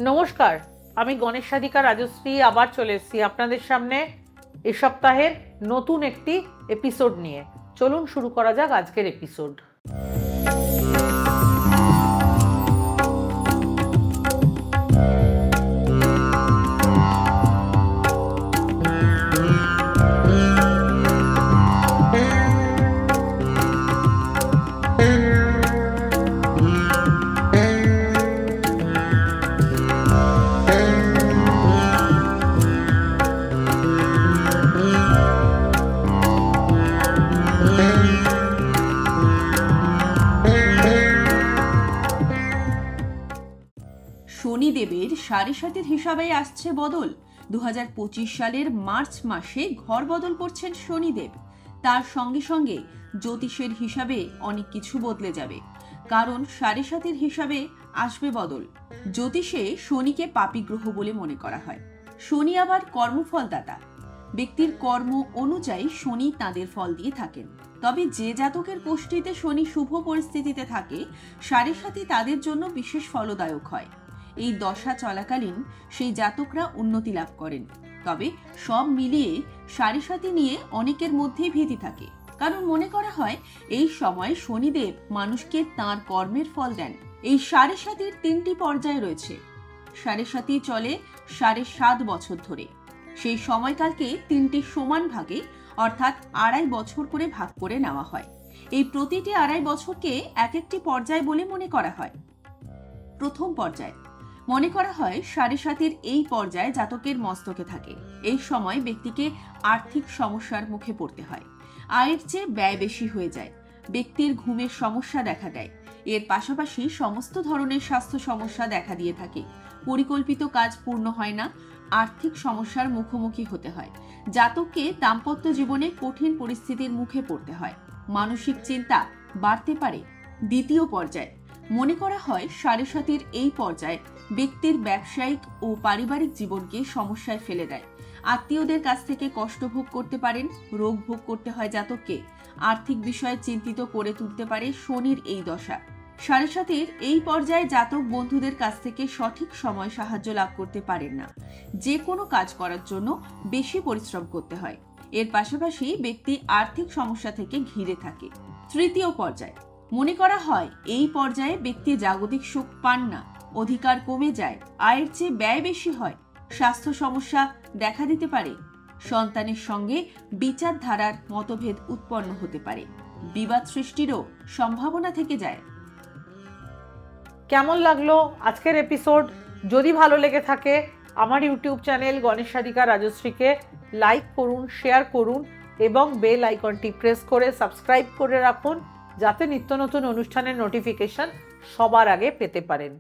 নমস্কার, আমি গণেশ সাধিকা রাজশ্রী আবার চলে এসেছি আপনাদের সামনে এ সপ্তাহের নতুন একটি এপিসোড নিয়ে। চলুন শুরু করা যাক আজকের এপিসোড। শনিদেবের সাড়ে সাতির হিসাবে আসছে বদল। 2025 সালের মার্চ মাসে ঘর বদল করছেন শনিদেব। তার সঙ্গে সঙ্গে জ্যোতিষের হিসাবে অনেক কিছু বদলে যাবে, কারণ সাড়ে সাতির হিসাবে আসবে বদল। জ্যোতিষে শনিকে পাপী গ্রহ বলে মনে করা হয়। শনি আবার কর্মফলদাতা। ব্যক্তির কর্ম অনুযায়ী শনি তাদের ফল দিয়ে থাকেন। তবে যে জাতকের কোষ্ঠীতে শনি শুভ পরিস্থিতিতে থাকে, সাড়ে সাতি তাদের জন্য বিশেষ ফলদায়ক হয়। এই দশা চলাকালীন সেই জাতকরা উন্নতি লাভ করেন। তবে সব মিলিয়ে সাড়ে সাতি নিয়ে অনেকের মধ্যেই ভীতি থাকে, কারণ মনে করা হয় এই সময় শনিদেব মানুষকে তাঁর কর্মের ফল দেন। এই সাড়ে সাতির 3টি পর্যায় রয়েছে। সাড়ে সাতি চলে 7.5 বছর ধরে। সেই সময়কালকে 3টি সমান ভাগে অর্থাৎ 2.5 বছর করে ভাগ করে নেওয়া হয়। এই প্রতিটি 2.5 বছরকে এক একটি পর্যায় বলে মনে করা হয়। প্রথম পর্যায় মনে করা হয় সাড়ে সাতির এই পর্যায়ে জাতকের মস্তকে থাকে। এই সময় ব্যক্তিকে আর্থিক সমস্যার মুখে পড়তে হয়। আয়ের চেয়ে ব্যয় বেশি হয়ে যায়। ব্যক্তির ঘুমের সমস্যা দেখা দেয়। এর পাশাপাশি সমস্ত ধরনের স্বাস্থ্য সমস্যা দেখা দিয়ে থাকে। পরিকল্পিত কাজ পূর্ণ হয় না। আর্থিক সমস্যার মুখোমুখি হতে হয়। জাতককে দাম্পত্য জীবনে কঠিন পরিস্থিতির মুখে পড়তে হয়। মানসিক চিন্তা বাড়তে পারে। দ্বিতীয় পর্যায় মনে করা হয় সাড়ে সাতির এই পর্যায়ে ব্যক্তির ব্যবসায়িক ও পারিবারিক জীবনকে সমস্যায় ফেলে দেয়। আত্মীয়দের কাছ থেকে কষ্ট ভোগ করতে পারেন। রোগ ভোগ করতে হয় জাতককে। আর্থিক বিষয়ে চিন্তিত করে তুলতে পারে শনির এই দশা। সাড়ে সাতির এই পর্যায়ে জাতক বন্ধুদের কাছ থেকে সঠিক সময় সাহায্য লাভ করতে পারেন না। যে কোনো কাজ করার জন্য বেশি পরিশ্রম করতে হয়। এর পাশাপাশি ব্যক্তি আর্থিক সমস্যা থেকে ঘিরে থাকে। তৃতীয় পর্যায় মনে করা হয় এই পর্যায়ে ব্যক্তি জাগতিক সুখ পান না। অধিকার কমে যায়। আয়ের চেয়ে ব্যয় বেশি হয়। স্বাস্থ্য সমস্যা দেখা দিতে পারে। সন্তানের সঙ্গে বিচারধারার মতভেদ উৎপন্ন হতে পারে। বিবাদ সৃষ্টিরও সম্ভাবনা থেকে যায়। কেমন লাগলো আজকের এপিসোড? যদি ভালো লেগে থাকে আমার ইউটিউব চ্যানেল গণেশ সাধিকা রাজশ্রীকে লাইক করুন, শেয়ার করুন এবং বেল আইকনটি প্রেস করে সাবস্ক্রাইব করে রাখুন, যাতে নিত্য নতুন অনুষ্ঠানের নোটিফিকেশন সবার আগে পেতে পারেন।